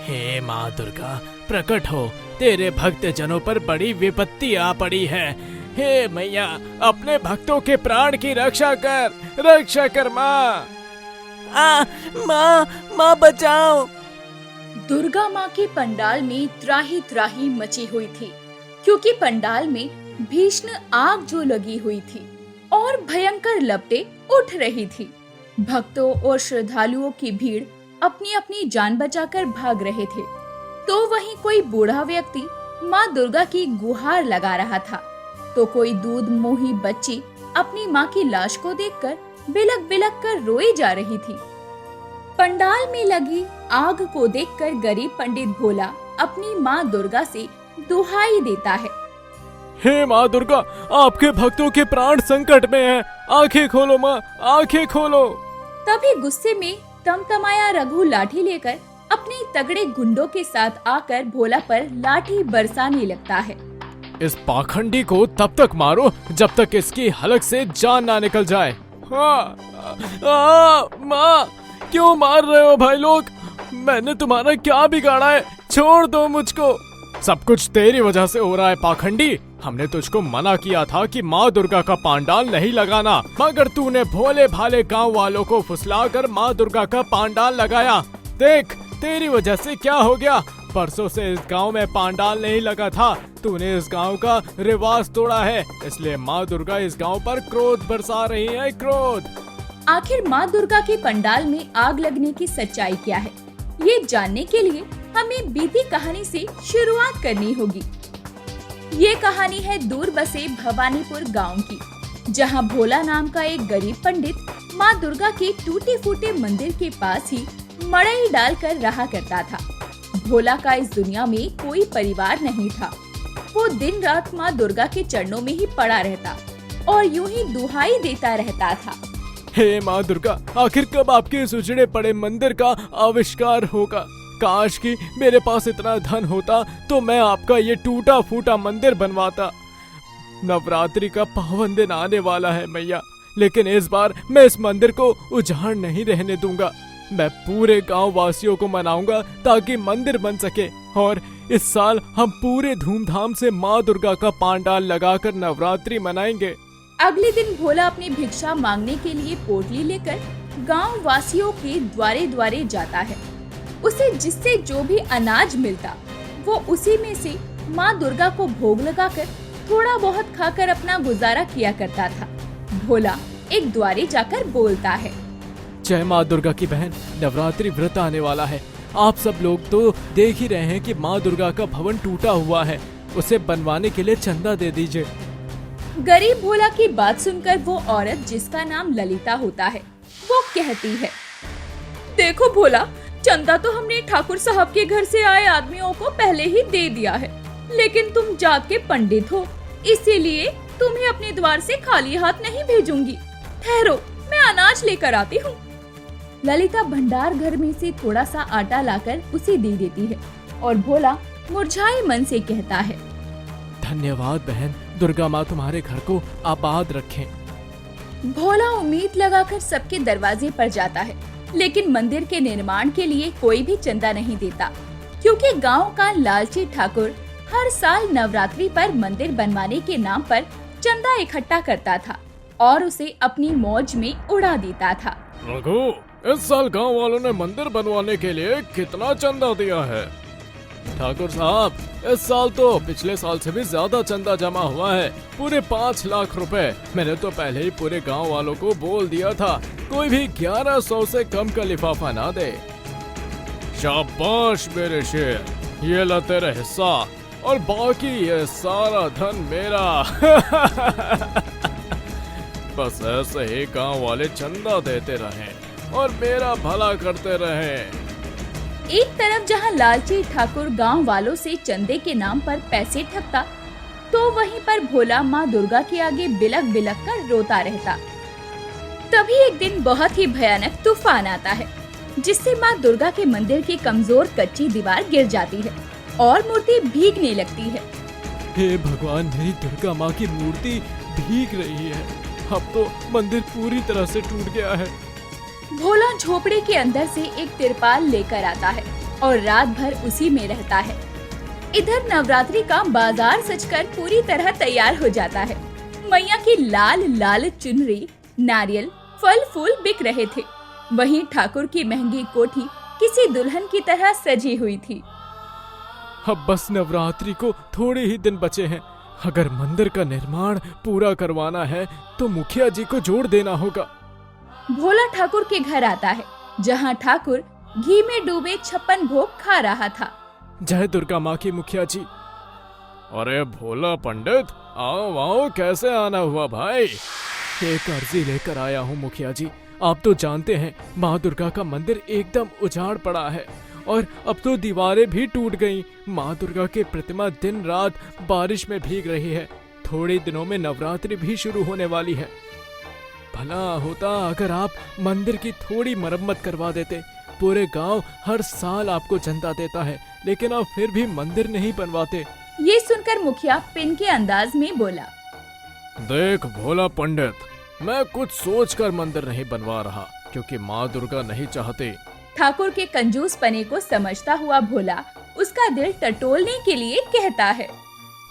हे माँ दुर्गा, प्रकट हो, तेरे भक्त जनों पर बड़ी विपत्ति आ पड़ी है। हे मैया, अपने भक्तों के प्राण की रक्षा कर माँ। माँ बचाओ। दुर्गा माँ के पंडाल में त्राही त्राही मची हुई थी, क्योंकि पंडाल में भीषण आग जो लगी हुई थी और भयंकर लपटें उठ रही थी। भक्तों और श्रद्धालुओं की भीड़ अपनी अपनी जान बचाकर भाग रहे थे, तो वहीं कोई बूढ़ा व्यक्ति माँ दुर्गा की गुहार लगा रहा था, तो कोई दूध मोही बच्ची अपनी माँ की लाश को देखकर बिलक बिलक कर रोई जा रही थी। पंडाल में लगी आग को देखकर गरीब पंडित भोला अपनी माँ दुर्गा से दुहाई देता है। हे माँ दुर्गा, आपके भक्तों के प्राण संकट में हैं, आंखें खोलो माँ, आंखें खोलो। तभी गुस्से में तमतमाया रघु लाठी लेकर अपने तगड़े गुंडों के साथ आकर भोला पर लाठी बरसाने लगता है। इस पाखंडी को तब तक मारो जब तक इसकी हलक से जान ना निकल जाए। माँ, क्यों मार रहे हो भाई लोग? मैंने तुम्हारा क्या बिगाड़ा है? छोड़ दो मुझको। सब कुछ तेरी वजह से हो रहा है पाखंडी। हमने तुझको मना किया था कि माँ दुर्गा का पंडाल नहीं लगाना, मगर तूने भोले भाले गांव वालों को फुसलाकर माँ दुर्गा का पंडाल लगाया। देख तेरी वजह से क्या हो गया। परसों से इस गांव में पंडाल नहीं लगा था, तूने इस गांव का रिवाज तोड़ा है, इसलिए माँ दुर्गा इस गांव पर क्रोध बरसा रही है, क्रोध। आखिर माँ दुर्गा के पंडाल में आग लगने की सच्चाई क्या है, ये जानने के लिए हमें बीती कहानी से शुरुआत करनी होगी। ये कहानी है दूर बसे भवानीपुर गांव की, जहां भोला नाम का एक गरीब पंडित माँ दुर्गा के टूटे फूटे मंदिर के पास ही मड़ई डालकर रहा करता था। भोला का इस दुनिया में कोई परिवार नहीं था। वो दिन रात माँ दुर्गा के चरणों में ही पड़ा रहता और यूं ही दुहाई देता रहता था। हे माँ दुर्गा, आखिर कब आपके इस उजड़े पड़े मंदिर का आविष्कार होगा? काश कि मेरे पास इतना धन होता तो मैं आपका ये टूटा फूटा मंदिर बनवाता। नवरात्रि का पावन दिन आने वाला है मैया, लेकिन इस बार मैं इस मंदिर को उजाड़ नहीं रहने दूंगा। मैं पूरे गांव वासियों को मनाऊंगा ताकि मंदिर बन सके, और इस साल हम पूरे धूमधाम से माँ दुर्गा का पंडाल लगाकर नवरात्रि मनाएंगे। अगले दिन भोला अपनी भिक्षा मांगने के लिए पोटली लेकर गांव वासियों के द्वारे द्वारे जाता है। उसे जिससे जो भी अनाज मिलता वो उसी में से माँ दुर्गा को भोग लगाकर थोड़ा बहुत खाकर अपना गुजारा किया करता था। भोला एक द्वारे जाकर बोलता है, जय माँ दुर्गा की बहन, नवरात्रि व्रत आने वाला है। आप सब लोग तो देख ही रहे हैं कि माँ दुर्गा का भवन टूटा हुआ है, उसे बनवाने के लिए चंदा दे दीजिए। गरीब भोला की बात सुनकर वो औरत, जिसका नाम ललिता होता है, वो कहती है, देखो भोला, चंदा तो हमने ठाकुर साहब के घर से आए आदमियों को पहले ही दे दिया है, लेकिन तुम जात के पंडित हो, इसीलिए तुम्हें अपने द्वार से खाली हाथ नहीं भेजूंगी। ठहरो, मैं अनाज लेकर आती हूँ। ललिता भंडार घर में से थोड़ा सा आटा लाकर उसे दे देती है और भोला मुरझाए मन से कहता है, धन्यवाद बहन, दुर्गा माँ तुम्हारे घर को आबाद रखें। भोला उम्मीद लगाकर सबके दरवाजे पर जाता है, लेकिन मंदिर के निर्माण के लिए कोई भी चंदा नहीं देता, क्योंकि गांव का लालची ठाकुर हर साल नवरात्रि पर मंदिर बनवाने के नाम पर चंदा इकट्ठा करता था और उसे अपनी मौज में उड़ा देता था। रघु, इस साल गांव वालों ने मंदिर बनवाने के लिए कितना चंदा दिया है? ठाकुर साहब, इस साल तो पिछले साल से भी ज्यादा चंदा जमा हुआ है, पूरे 5 लाख रुपए। मैंने तो पहले ही पूरे गांव वालों को बोल दिया था, कोई भी 1100 से कम का लिफाफा ना दे। शाबाश मेरे शेर, ये ला तेरा हिस्सा और बाकी ये सारा धन मेरा। बस ऐसे ही गांव वाले चंदा देते रहें और मेरा भला करते रहें। एक तरफ जहां लालची ठाकुर गांव वालों से चंदे के नाम पर पैसे ठगता, तो वहीं पर भोला माँ दुर्गा के आगे बिलक बिलक कर रोता रहता। तभी एक दिन बहुत ही भयानक तूफान आता है, जिससे माँ दुर्गा के मंदिर की कमजोर कच्ची दीवार गिर जाती है और मूर्ति भीगने लगती है। हे भगवान, मेरी दुर्गा माँ की मूर्ति भीग रही है। अब तो मंदिर पूरी तरह से टूट गया है। भोला झोपड़े के अंदर से एक तिरपाल लेकर आता है और रात भर उसी में रहता है। इधर नवरात्रि का बाजार सजकर पूरी तरह तैयार हो जाता है। मैया की लाल लाल चुनरी, नारियल, फल फूल बिक रहे थे। वहीं ठाकुर की महंगी कोठी किसी दुल्हन की तरह सजी हुई थी। अब बस नवरात्रि को थोड़े ही दिन बचे हैं। अगर मंदिर का निर्माण पूरा करवाना है तो मुखिया जी को जोड़ देना होगा। भोला ठाकुर के घर आता है, जहां ठाकुर घी में डूबे 56 भोग खा रहा था। जय दुर्गा माँ की मुखिया जी। अरे भोला पंडित, आओ आओ, कैसे आना हुआ भाई? एक अर्जी लेकर आया हूँ मुखिया जी। आप तो जानते हैं माँ दुर्गा का मंदिर एकदम उजाड़ पड़ा है और अब तो दीवारें भी टूट गईं। माँ दुर्गा की प्रतिमा दिन रात बारिश में भीग रही है। थोड़े दिनों में नवरात्रि भी शुरू होने वाली है। भला होता अगर आप मंदिर की थोड़ी मरम्मत करवा देते। पूरे गांव हर साल आपको चंदा देता है, लेकिन आप फिर भी मंदिर नहीं बनवाते। ये सुनकर मुखिया पिन के अंदाज में बोला, देख भोला पंडित, मैं कुछ सोचकर मंदिर नहीं बनवा रहा, क्योंकि माँ दुर्गा नहीं चाहती। ठाकुर के कंजूस पने को समझता हुआ भोला उसका दिल टटोलने के लिए कहता है,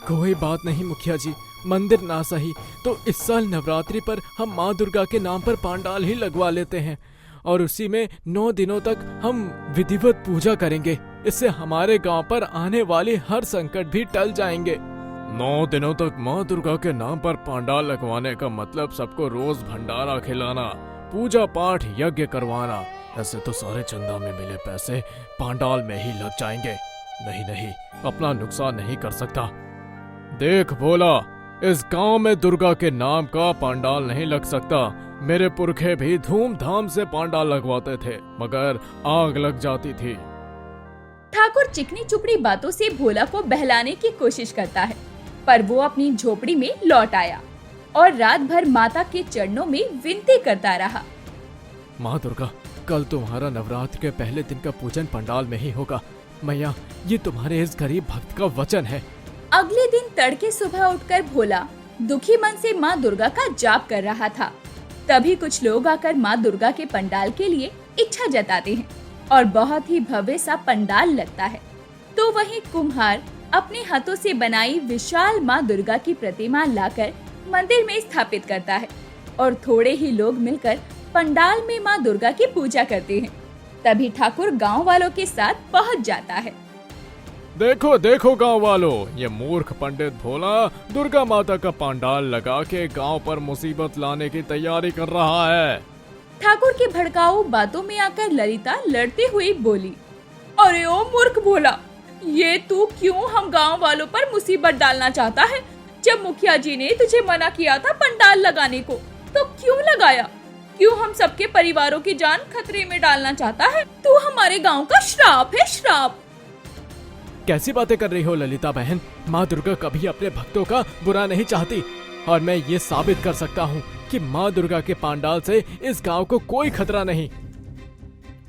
कोई बात नहीं मुखिया जी, मंदिर ना सही तो इस साल नवरात्रि पर हम माँ दुर्गा के नाम पर पंडाल ही लगवा लेते हैं और उसी में 9 दिनों तक हम विधिवत पूजा करेंगे। इससे हमारे गांव पर आने वाले हर संकट भी टल जाएंगे। 9 दिनों तक माँ दुर्गा के नाम पर पंडाल लगवाने का मतलब सबको रोज भंडारा खिलाना, पूजा पाठ यज्ञ करवाना। ऐसे तो सारे चंदा में मिले पैसे पंडाल में ही लग जाएंगे। नहीं नहीं, अपना नुकसान नहीं कर सकता। देख भोला, इस गांव में दुर्गा के नाम का पंडाल नहीं लग सकता। मेरे पुरखे भी धूमधाम से पंडाल लगवाते थे, मगर आग लग जाती थी। ठाकुर चिकनी चुपड़ी बातों से भोला को बहलाने की कोशिश करता है, पर वो अपनी झोपड़ी में लौट आया और रात भर माता के चरणों में विनती करता रहा। माँ दुर्गा, कल तुम्हारा नवरात्र के पहले दिन का पूजन पंडाल में ही होगा। मैया, ये तुम्हारे इस गरीब भक्त का वचन है। अगले दिन तड़के सुबह उठकर भोला दुखी मन से माँ दुर्गा का जाप कर रहा था। तभी कुछ लोग आकर माँ दुर्गा के पंडाल के लिए इच्छा जताते हैं और बहुत ही भव्य सा पंडाल लगता है। तो वहीं कुम्हार अपने हाथों से बनाई विशाल माँ दुर्गा की प्रतिमा लाकर मंदिर में स्थापित करता है और थोड़े ही लोग मिलकर पंडाल में माँ दुर्गा की पूजा करते हैं। तभी ठाकुर गांव वालों के साथ पहुंच जाता है। देखो देखो गांव वालों, ये मूर्ख पंडित भोला दुर्गा माता का पंडाल लगा के गांव पर मुसीबत लाने की तैयारी कर रहा है। ठाकुर की भड़काऊ बातों में आकर ललिता लड़ते हुए बोली, अरे ओ मूर्ख भोला, ये तू क्यों हम गांव वालों पर मुसीबत डालना चाहता है? जब मुखिया जी ने तुझे मना किया था पंडाल लगाने को, तो क्यों लगाया? क्यों हम सबके परिवारों की जान खतरे में डालना चाहता है? तू हमारे गांव का श्राप है, श्राप। कैसी बातें कर रही हो ललिता बहन? माँ दुर्गा कभी अपने भक्तों का बुरा नहीं चाहती और मैं ये साबित कर सकता हूँ कि माँ दुर्गा के पंडाल से इस गांव को कोई खतरा नहीं।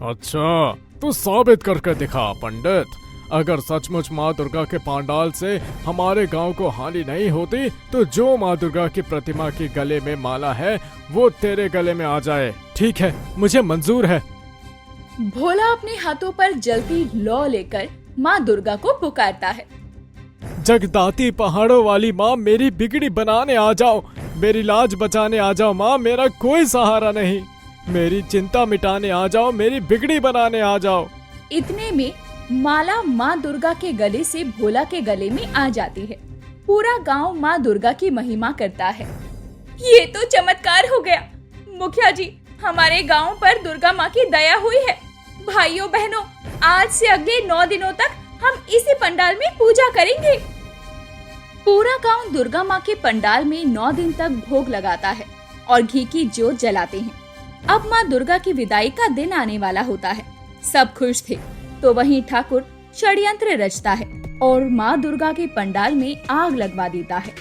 अच्छा, तू साबित करके दिखा पंडित। अगर सचमुच माँ दुर्गा के पंडाल से हमारे गांव को हानि नहीं होती तो जो माँ दुर्गा की प्रतिमा के गले में माला है वो तेरे गले में आ जाए। ठीक है, मुझे मंजूर है। भोला अपने हाथों पर जलती लौ लेकर माँ दुर्गा को पुकारता है, जगदाती पहाड़ों वाली माँ, मेरी बिगड़ी बनाने आ जाओ, मेरी लाज बचाने आ जाओ माँ, मेरा कोई सहारा नहीं, मेरी चिंता मिटाने आ जाओ, मेरी बिगड़ी बनाने आ जाओ। इतने में माला माँ दुर्गा के गले से भोला के गले में आ जाती है। पूरा गांव माँ दुर्गा की महिमा करता है। ये तो चमत्कार हो गया। मुखिया जी, हमारे गांव पर दुर्गा माँ की दया हुई है। भाइयों बहनों, आज से अगले 9 दिनों तक हम इसी पंडाल में पूजा करेंगे। पूरा गांव दुर्गा माँ के पंडाल में 9 दिन तक भोग लगाता है और घी की जोत जलाते हैं। अब माँ दुर्गा की विदाई का दिन आने वाला होता है। सब खुश थे, तो वहीं ठाकुर षड्यंत्र रचता है और माँ दुर्गा के पंडाल में आग लगवा देता है।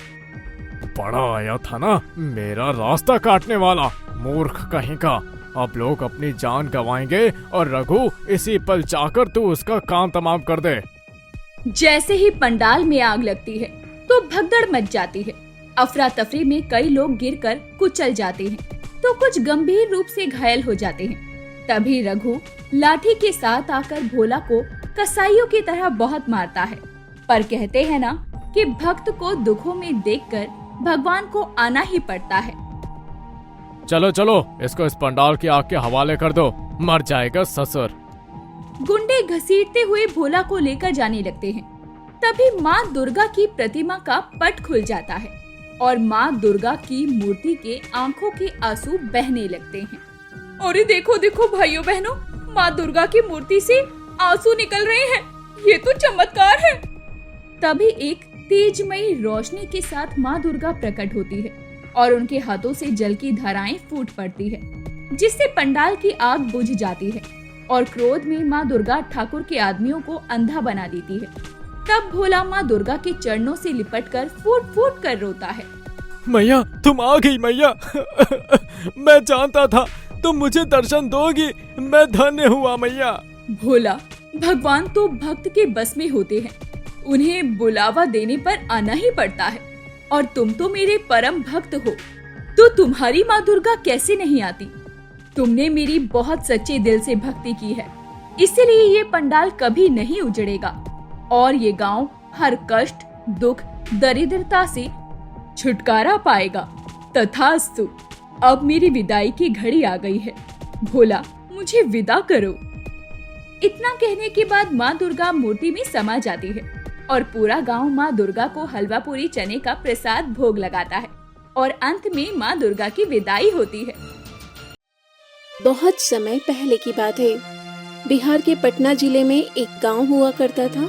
बड़ा आया था ना मेरा रास्ता काटने वाला, मूर्ख कहीं का। अब लोग अपनी जान गंवाएंगे और रघु इसी पल जाकर तू उसका काम तमाम कर दे। जैसे ही पंडाल में आग लगती है तो भगदड़ मच जाती है। अफरा तफरी में कई लोग गिरकर कुचल जाते हैं, तो कुछ गंभीर रूप से घायल हो जाते हैं। तभी रघु लाठी के साथ आकर भोला को कसाईयों की तरह बहुत मारता है, पर कहते हैं ना कि भक्त को दुखों में देखकर भगवान को आना ही पड़ता है। चलो चलो, इसको इस पंडाल की आग के हवाले कर दो, मर जाएगा ससुर। गुंडे घसीटते हुए भोला को लेकर जाने लगते हैं। तभी माँ दुर्गा की प्रतिमा का पट खुल जाता है और माँ दुर्गा की मूर्ति के आंखों के आंसू बहने लगते हैं। अरे देखो देखो भाइयों बहनों, माँ दुर्गा की मूर्ति से आंसू निकल रहे हैं, ये तो चमत्कार है। तभी एक तेजमयी रोशनी के साथ माँ दुर्गा प्रकट होती है और उनके हाथों से जल की धाराएं फूट पड़ती है, जिससे पंडाल की आग बुझ जाती है और क्रोध में माँ दुर्गा ठाकुर के आदमियों को अंधा बना देती है। तब भोला माँ दुर्गा के चरणों से लिपटकर फूट फूट कर रोता है। मैया तुम आ गई मैया। मैं जानता था तुम मुझे दर्शन दोगी, मैं धन्य हुआ मैया। भोला, भगवान तो भक्त के बस में होते हैं, उन्हें बुलावा देने पर आना ही पड़ता है। और तुम तो मेरे परम भक्त हो, तो तुम्हारी माँ दुर्गा कैसे नहीं आती? तुमने मेरी बहुत सच्चे दिल से भक्ति की है, इसलिए ये पंडाल कभी नहीं उजड़ेगा और ये गांव हर कष्ट, दुख, दरिद्रता से छुटकारा पाएगा। तथास्तु। अब मेरी विदाई की घड़ी आ गई है। भोला, मुझे विदा करो। इतना कहने के बाद माँ दुर्गा मूर्ति में समा जाती है और पूरा गांव माँ दुर्गा को हलवा पूरी चने का प्रसाद भोग लगाता है और अंत में माँ दुर्गा की विदाई होती है। बहुत समय पहले की बात है। बिहार के पटना जिले में एक गांव हुआ करता था।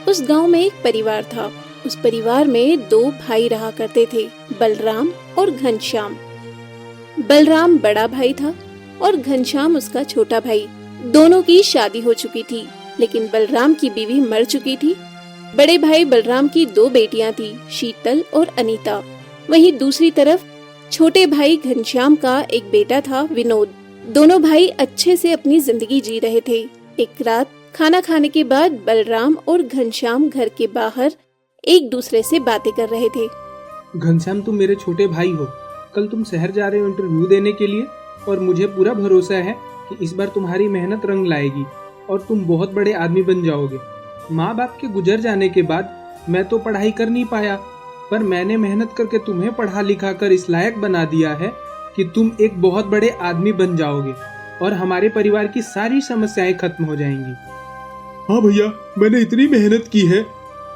उस गांव में एक परिवार था। उस परिवार में 2 भाई रहा करते थे, बलराम और घनश्याम। बलराम बड़ा भाई था और घनश्याम उसका छोटा भाई। दोनों की शादी हो चुकी थी, लेकिन बलराम की बीवी मर चुकी थी। बड़े भाई बलराम की 2 बेटियां थी, शीतल और अनीता। वहीं दूसरी तरफ छोटे भाई घनश्याम का एक बेटा था, विनोद। दोनों भाई अच्छे से अपनी जिंदगी जी रहे थे। एक रात खाना खाने के बाद बलराम और घनश्याम घर के बाहर एक दूसरे से बातें कर रहे थे। घनश्याम, तुम मेरे छोटे भाई हो। कल तुम शहर जा रहे हो इंटरव्यू देने के लिए और मुझे पूरा भरोसा है कि इस बार तुम्हारी मेहनत रंग लाएगी और तुम बहुत बड़े आदमी बन जाओगे। माँ बाप के गुजर जाने के बाद मैं तो पढ़ाई कर नहीं पाया, पर मैंने मेहनत करके तुम्हें पढ़ा लिखा कर इस लायक बना दिया है कि तुम एक बहुत बड़े आदमी बन जाओगे और हमारे परिवार की सारी समस्याएं खत्म हो जाएंगी। हाँ भैया, मैंने इतनी मेहनत की है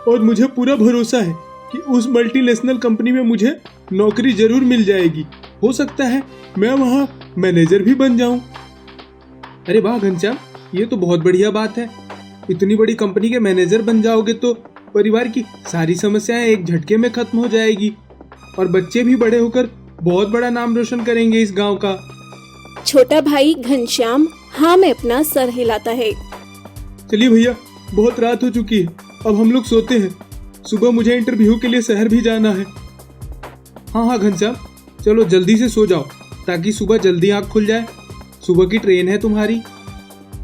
और मुझे पूरा भरोसा है कि उस मल्टीनेशनल कंपनी में मुझे नौकरी जरूर मिल जाएगी। हो सकता है मैं वहाँ मैनेजर भी बन जाऊं। अरे वाह घनश्याम, ये तो बहुत बढ़िया बात है। इतनी बड़ी कंपनी के मैनेजर बन जाओगे तो परिवार की सारी समस्याएं एक झटके में खत्म हो जाएगी और बच्चे भी बड़े होकर बहुत बड़ा नाम रोशन करेंगे इस गांव का। छोटा भाई घनश्याम हाँ में अपना सर हिलाता है। चलिए भैया, बहुत रात हो चुकी है, अब हम लोग सोते हैं। सुबह मुझे इंटरव्यू के लिए शहर भी जाना है। हाँ घनश्याम, चलो जल्दी से सो जाओ ताकि सुबह जल्दी आँख खुल जाए। सुबह की ट्रेन है तुम्हारी।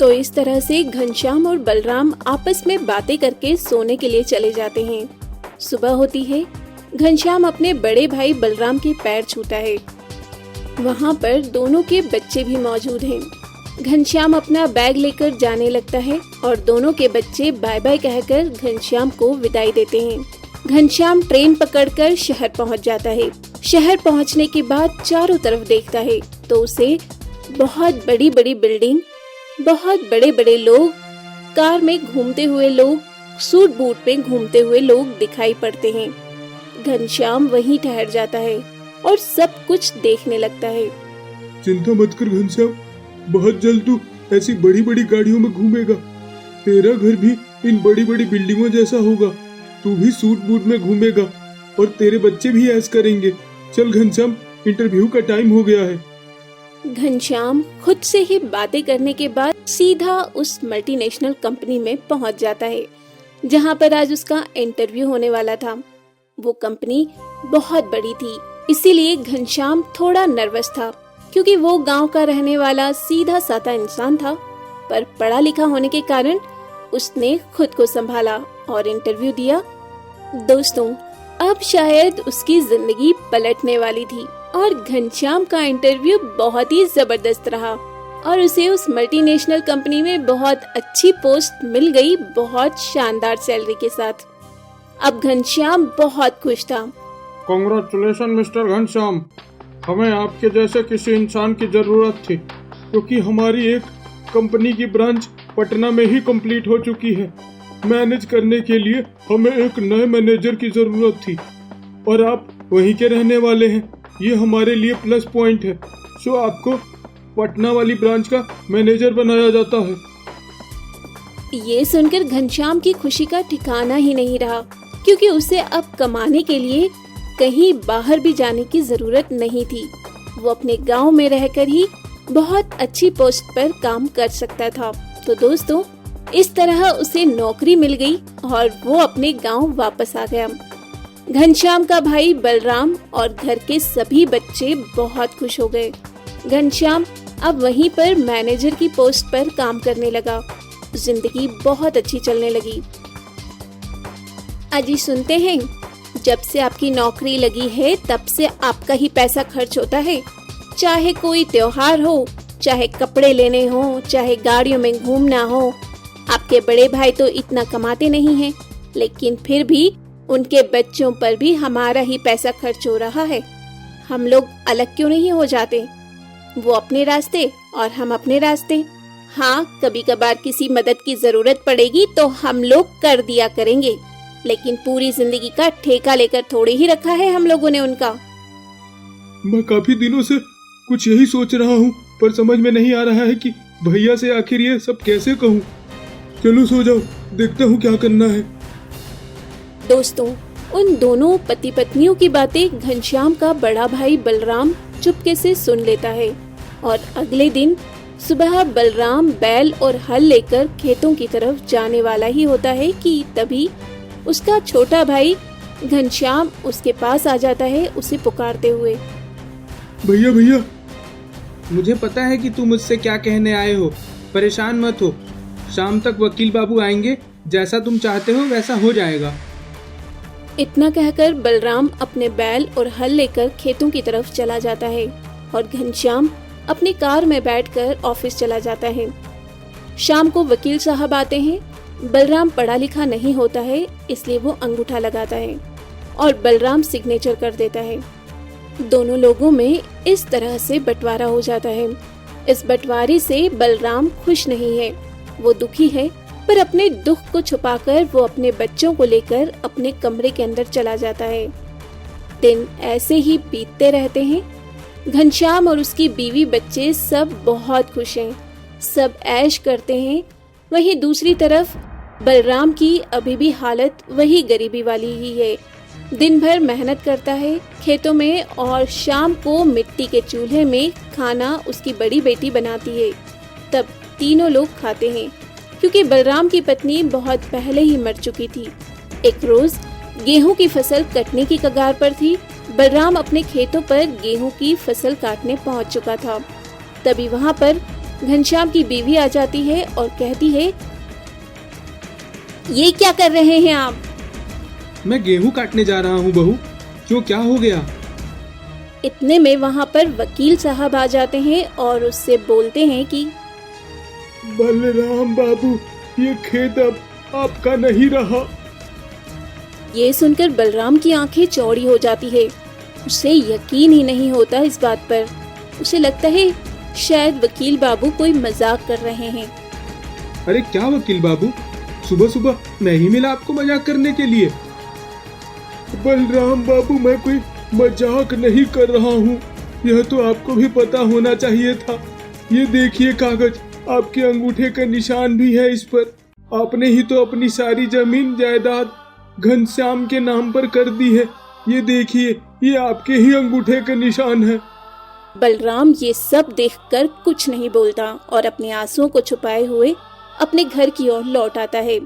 तो इस तरह से घनश्याम और बलराम आपस में बातें करके सोने के लिए चले जाते हैं। सुबह होती है। घनश्याम अपने बड़े भाई बलराम के पैर छूता है। वहाँ पर दोनों के बच्चे भी मौजूद हैं। घनश्याम अपना बैग लेकर जाने लगता है और दोनों के बच्चे बाय बाय कहकर घनश्याम को विदाई देते हैं। घनश्याम ट्रेन पकड़कर शहर पहुँच जाता है। शहर पहुँचने के बाद चारों तरफ देखता है तो उसे बहुत बड़ी बड़ी बिल्डिंग, बहुत बड़े बड़े लोग, कार में घूमते हुए लोग, सूट बूट में घूमते हुए लोग दिखाई पड़ते हैं। घनश्याम वहीं ठहर जाता है और सब कुछ देखने लगता है। चिंता मत कर घनश्याम, बहुत जल्द तू ऐसी बड़ी बड़ी गाड़ियों में घूमेगा। तेरा घर भी इन बड़ी बड़ी बिल्डिंगों जैसा होगा। तू भी सूट बूट में घूमेगा और तेरे बच्चे भी ऐश करेंगे। चल घनश्याम, इंटरव्यू का टाइम हो गया है। घनश्याम खुद से ही बातें करने के बाद सीधा उस मल्टीनेशनल कंपनी में पहुंच जाता है जहां पर आज उसका इंटरव्यू होने वाला था। वो कंपनी बहुत बड़ी थी, इसीलिए घनश्याम थोड़ा नर्वस था क्योंकि वो गांव का रहने वाला सीधा साधा इंसान था, पर पढ़ा लिखा होने के कारण उसने खुद को संभाला और इंटरव्यू दिया। दोस्तों, अब शायद उसकी जिंदगी पलटने वाली थी और घनश्याम का इंटरव्यू बहुत ही जबरदस्त रहा। और उसे उस मल्टीनेशनल कंपनी में बहुत अच्छी पोस्ट मिल गई, बहुत शानदार सैलरी के साथ। अब घनश्याम बहुत खुश था। कांग्रेचुलेशन मिस्टर घनश्याम, हमें आपके जैसे किसी इंसान की ज़रूरत थी, क्योंकि हमारी एक कंपनी की ब्रांच पटना में ही कंप्लीट हो चुकी है। मैनेज करने के लिए हमें एक नए मैनेजर की ज़रूरत थी और आप वहीं के रहने वाले हैं, ये हमारे लिए प्लस पॉइंट है। सो आपको पटना वाली ब्रांच का मैनेजर बनाया जाता है। ये सुनकर घनश्याम की खुशी का ठिकाना ही नहीं रहा, क्योंकि उसे अब कमाने के लिए कहीं बाहर भी जाने की जरूरत नहीं थी। वो अपने गांव में रहकर ही बहुत अच्छी पोस्ट पर काम कर सकता था। तो दोस्तों, इस तरह उसे नौकरी मिल गई और वो अपने गांव वापस आ गया। घनश्याम का भाई बलराम और घर के सभी बच्चे बहुत खुश हो गए। घनश्याम अब वहीं पर मैनेजर की पोस्ट पर काम करने लगा। जिंदगी बहुत अच्छी चलने लगी। अजी सुनते हैं, जब से आपकी नौकरी लगी है तब से आपका ही पैसा खर्च होता है। चाहे कोई त्योहार हो, चाहे कपड़े लेने हो, चाहे गाड़ियों में घूमना हो। आपके बड़े भाई तो इतना कमाते नहीं हैं, लेकिन फिर भी उनके बच्चों पर भी हमारा ही पैसा खर्च हो रहा है। हम लोग अलग क्यों नहीं हो जाते? वो अपने रास्ते और हम अपने रास्ते। हाँ, कभी कभार किसी मदद की जरूरत पड़ेगी तो हम लोग कर दिया करेंगे, लेकिन पूरी जिंदगी का ठेका लेकर थोड़े ही रखा है हम लोगों ने उनका। मैं काफी दिनों से कुछ यही सोच रहा हूँ, पर समझ में नहीं आ रहा है कि भैया से आखिर ये सब कैसे कहूँ। चलो सो जाओ, देखता हूँ क्या करना है। दोस्तों, उन दोनों पति पत्नियों की बातें घनश्याम का बड़ा भाई बलराम चुपके से सुन लेता है और अगले दिन सुबह बलराम बैल और हल लेकर खेतों की तरफ जाने वाला ही होता है कि तभी उसका छोटा भाई घनश्याम उसके पास आ जाता है, उसे पुकारते हुए। भैया भैया, मुझे पता है कि तुम मुझसे क्या कहने आए हो, परेशान मत हो। शाम तक वकील बाबू आएंगे, जैसा तुम चाहते हो वैसा हो जाएगा। इतना कहकर बलराम अपने बैल और हल लेकर खेतों की तरफ चला जाता है और घनश्याम अपनी कार में बैठकर ऑफिस चला जाता है। शाम को वकील साहब आते हैं। बलराम पढ़ा लिखा नहीं होता है, इसलिए वो अंगूठा लगाता है और बलराम सिग्नेचर कर देता है। दोनों लोगों में इस तरह से बंटवारा हो जाता है। इस बंटवारे से बलराम खुश नहीं है, वो दुखी है, पर अपने दुख को छुपाकर वो अपने बच्चों को लेकर अपने कमरे के अंदर चला जाता है। दिन ऐसे ही बीतते रहते हैं। घनश्याम और उसकी बीवी बच्चे सब बहुत खुश हैं, सब ऐश करते हैं। वहीं दूसरी तरफ बलराम की अभी भी हालत वही गरीबी वाली ही है। दिन भर मेहनत करता है खेतों में और शाम को मिट्टी के चूल्हे में खाना उसकी बड़ी बेटी बनाती है। तब तीनों लोग खाते हैं, क्योंकि बलराम की पत्नी बहुत पहले ही मर चुकी थी। एक रोज गेहूं की फसल कटने की कगार पर थी। बलराम अपने खेतों पर गेहूं की फसल काटने पहुंच चुका था। तभी वहां पर घनश्याम की बीवी आ जाती है और कहती है, ये क्या कर रहे हैं आप? मैं गेहूं काटने जा रहा हूं बहू, क्यों, क्या हो गया? इतने में वहां पर वकील साहब आ जाते हैं और उससे बोलते हैं कि बलराम बाबू, ये खेत अब आपका नहीं रहा। ये सुनकर बलराम की आंखें चौड़ी हो जाती है। उसे यकीन ही नहीं होता इस बात पर। उसे लगता है शायद वकील बाबू कोई मजाक कर रहे हैं। अरे क्या वकील बाबू, सुबह सुबह मैं ही मिला आपको मजाक करने के लिए? बलराम बाबू, मैं कोई मजाक नहीं कर रहा हूँ, यह तो आपको भी पता होना चाहिए था। ये देखिए कागज, आपके अंगूठे का निशान भी है इस पर। आपने ही तो अपनी सारी जमीन जायदाद घनश्याम के नाम पर कर दी है। ये देखिए, ये आपके ही अंगूठे का निशान है। बलराम ये सब देखकर कुछ नहीं बोलता और अपने आंसुओं को छुपाए हुए अपने घर की ओर लौट आता है।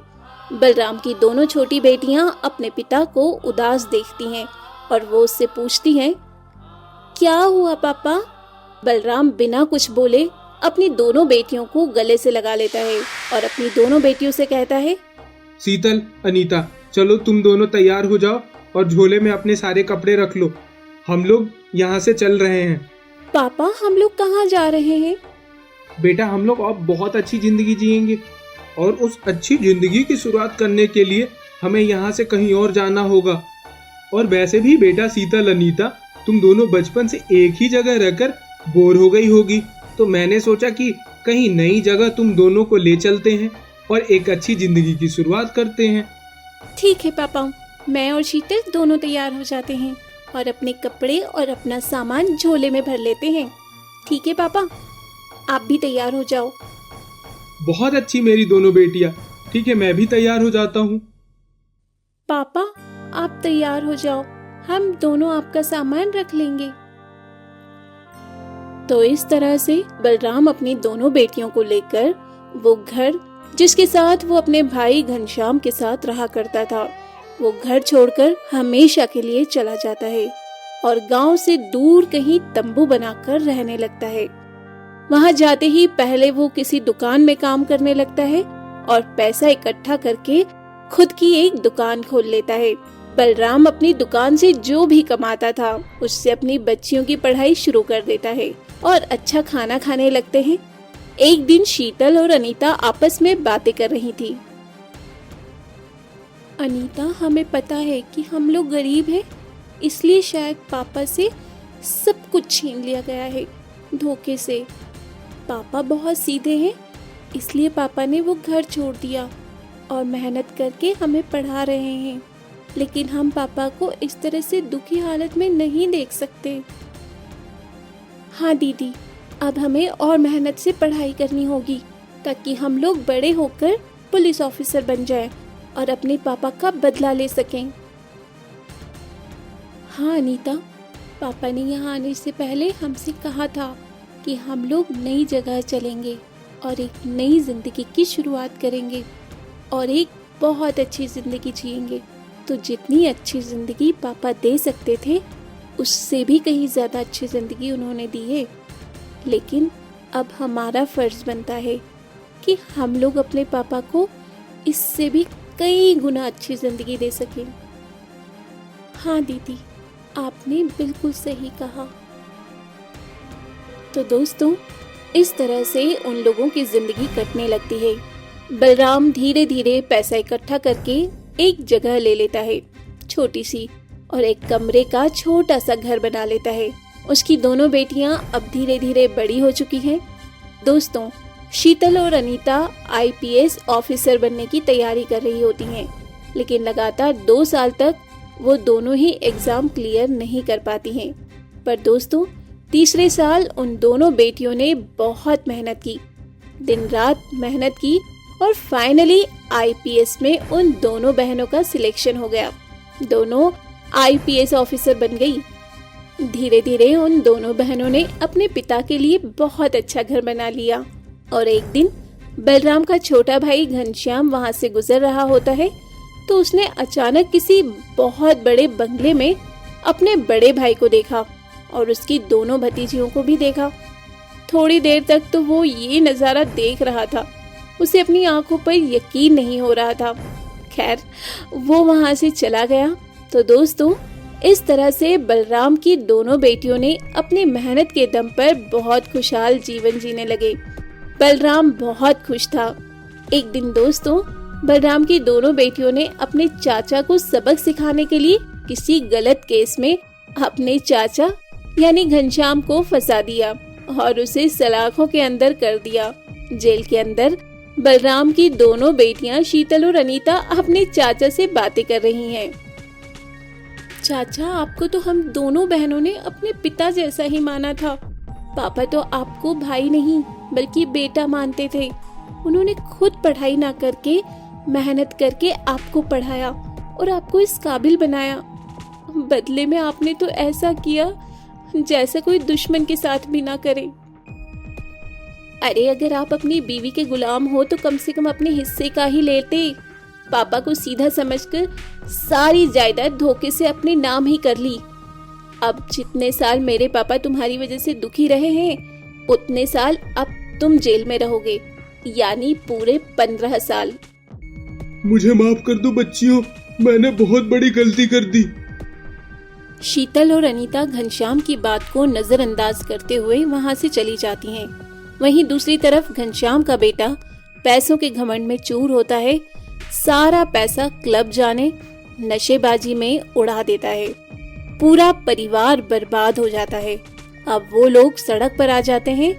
बलराम की दोनों छोटी बेटियां अपने पिता को उदास देखती हैं और वो उससे पूछती हैं, क्या हुआ पापा? बलराम बिना कुछ बोले अपनी दोनों बेटियों को गले से लगा लेता है और अपनी दोनों बेटियों से कहता है, शीतल, अनीता, चलो तुम दोनों तैयार हो जाओ और झोले में अपने सारे कपड़े रख लो, हम लोग यहाँ से चल रहे हैं। पापा, हम लोग कहाँ जा रहे हैं? बेटा हम लोग अब बहुत अच्छी ज़िंदगी जिएंगे, और उस अच्छी ज़िंदगी की शुरुआत करने के लिए हमें यहाँ से कहीं और जाना होगा। और वैसे भी बेटा शीतल अनीता, तुम दोनों बचपन से एक ही जगह रहकर बोर हो गई होगी, तो मैंने सोचा कि कहीं नई जगह तुम दोनों को ले चलते हैं और एक अच्छी ज़िंदगी की शुरुआत करते हैं। ठीक है पापा, मैं और शीतल दोनों तैयार हो जाते हैं और अपने कपड़े और अपना सामान झोले में भर लेते हैं। ठीक है पापा, आप भी तैयार हो जाओ। बहुत अच्छी मेरी दोनों बेटियां। ठीक है, मैं भी तैयार हो जाता हूँ। पापा आप तैयार हो जाओ, हम दोनों आपका सामान रख लेंगे। तो इस तरह से बलराम अपनी दोनों बेटियों को लेकर वो घर जिसके साथ वो अपने भाई घनश्याम के साथ रहा करता था, वो घर छोड़कर हमेशा के लिए चला जाता है और गांव से दूर कहीं तंबू बनाकर रहने लगता है। वहां जाते ही पहले वो किसी दुकान में काम करने लगता है और पैसा इकट्ठा करके खुद की एक दुकान खोल लेता है। बलराम अपनी दुकान से जो भी कमाता था उससे अपनी बच्चियों की पढ़ाई शुरू कर देता है और अच्छा खाना खाने लगते हैं। एक दिन शीतल और अनीता आपस में बातें कर रही थी। अनीता, हमें पता है कि हम लोग गरीब हैं, इसलिए शायद पापा से सब कुछ छीन लिया गया है धोखे से। पापा बहुत सीधे हैं, इसलिए पापा ने वो घर छोड़ दिया और मेहनत करके हमें पढ़ा रहे हैं, लेकिन हम पापा को इस तरह से दुखी हालत में नहीं देख सकते। हाँ दीदी, अब हमें और मेहनत से पढ़ाई करनी होगी ताकि हम लोग बड़े होकर पुलिस ऑफिसर बन जाएं और अपने पापा का बदला ले सकें। हाँ अनीता, पापा ने यहाँ आने से पहले हमसे कहा था कि हम लोग नई जगह चलेंगे और एक नई जिंदगी की शुरुआत करेंगे और एक बहुत अच्छी जिंदगी जिएंगे। तो जितनी अच्छी जिंदगी पापा दे सकते थे उससे भी कहीं ज्यादा अच्छी जिंदगी उन्होंने दी है, लेकिन अब हमारा फर्ज बनता है कि हम लोग अपने पापा को इससे भी कई गुना अच्छी जिंदगी दे सकें। हाँ दीदी, आपने बिल्कुल सही कहा। तो दोस्तों, इस तरह से उन लोगों की जिंदगी कटने लगती है। बलराम धीरे धीरे पैसा इकट्ठा करके एक जगह ले लेता है, छोटी सी, और एक कमरे का छोटा सा घर बना लेता है। उसकी दोनों बेटियां अब धीरे धीरे बड़ी हो चुकी हैं। दोस्तों, शीतल और अनीता IPS ऑफिसर बनने की तैयारी कर रही होती हैं, लेकिन लगातार 2 साल तक वो दोनों ही एग्जाम क्लियर नहीं कर पाती हैं। पर दोस्तों, तीसरे साल उन दोनों बेटियों ने बहुत मेहनत की, दिन रात मेहनत की और फाइनली IPS में उन दोनों बहनों का सिलेक्शन हो गया। दोनों IPS ऑफिसर बन गई। धीरे धीरे उन दोनों बहनों ने अपने पिता के लिए बहुत अच्छा घर बना लिया और एक दिन बलराम का छोटा भाई घनश्याम वहां से गुजर रहा होता है तो उसने अचानक किसी बहुत बड़े बंगले में अपने बड़े भाई को देखा और उसकी दोनों भतीजियों को भी देखा। थोड़ी देर तक तो वो ये नज़ारा देख रहा था, उसे अपनी आंखों पर यकीन नहीं हो रहा था। खैर, वो वहां से चला गया। तो दोस्तों, इस तरह से बलराम की दोनों बेटियों ने अपनी मेहनत के दम पर बहुत खुशहाल जीवन जीने लगे। बलराम बहुत खुश था। एक दिन दोस्तों, बलराम की दोनों बेटियों ने अपने चाचा को सबक सिखाने के लिए किसी गलत केस में अपने चाचा यानी घनश्याम को फंसा दिया और उसे सलाखों के अंदर कर दिया। जेल के अंदर बलराम की दोनों बेटियां शीतल और अनीता अपने चाचा से बातें कर रही हैं। चाचा, आपको तो हम दोनों बहनों ने अपने पिता जैसा ही माना था। पापा तो आपको भाई नहीं बल्कि बेटा मानते थे। उन्होंने खुद पढ़ाई ना करके मेहनत करके आपको पढ़ाया और आपको इस काबिल बनाया। बदले में आपने तो ऐसा किया जैसा कोई दुश्मन के साथ भी ना करे। अरे, अगर आप अपनी बीवी के गुलाम हो तो कम से कम अपने हिस्से का ही लेते। पापा को सीधा समझकर सारी जायदाद धोखे से अपने नाम ही कर ली। अब जितने साल मेरे पापा तुम्हारी वजह से दुखी रहे हैं उतने साल अब तुम जेल में रहोगे, यानी पूरे 15 साल। मुझे माफ कर दो बच्चियों, मैंने बहुत बड़ी गलती कर दी। शीतल और अनीता घनश्याम की बात को नजरअंदाज करते हुए वहां से चली जाती हैं वहीं दूसरी तरफ घनश्याम का बेटा पैसों के घमंड में चूर होता है। सारा पैसा क्लब जाने नशेबाजी में उड़ा देता है। पूरा परिवार बर्बाद हो जाता है। अब वो लोग सड़क पर आ जाते हैं।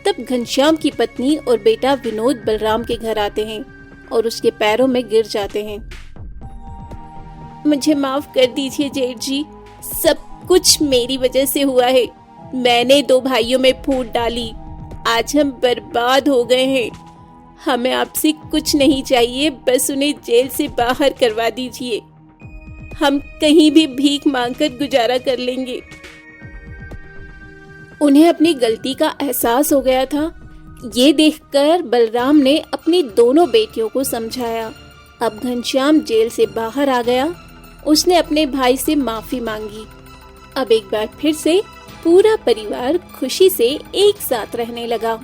तब घनश्याम की पत्नी और बेटा विनोद बलराम के घर आते हैं और उसके पैरों में गिर जाते हैं। मुझे माफ कर दीजिए जेठ जी, सब कुछ मेरी वजह से हुआ है। मैंने 2 भाइयों में फूट डाली। आज हम बर्बाद हो गए हैं। हमें आपसे कुछ नहीं चाहिए, बस उन्हें जेल से बाहर करवा दीजिए। हम कहीं भी भीख मांगकर गुजारा कर लेंगे। उन्हें अपनी गलती का एहसास हो गया था। ये देखकर बलराम ने अपनी दोनों बेटियों को समझाया। अब घनश्याम जेल से बाहर आ गया। उसने अपने भाई से माफी मांगी। अब एक बार फिर से पूरा परिवार खुशी से एक साथ रहने लगा।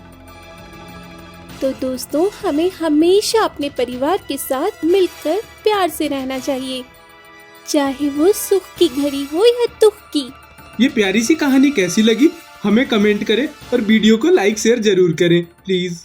तो दोस्तों, हमें हमेशा अपने परिवार के साथ मिलकर प्यार से रहना चाहिए, चाहे वो सुख की घड़ी हो या दुख की। ये प्यारी सी कहानी कैसी लगी हमें कमेंट करें और वीडियो को लाइक शेयर जरूर करें प्लीज।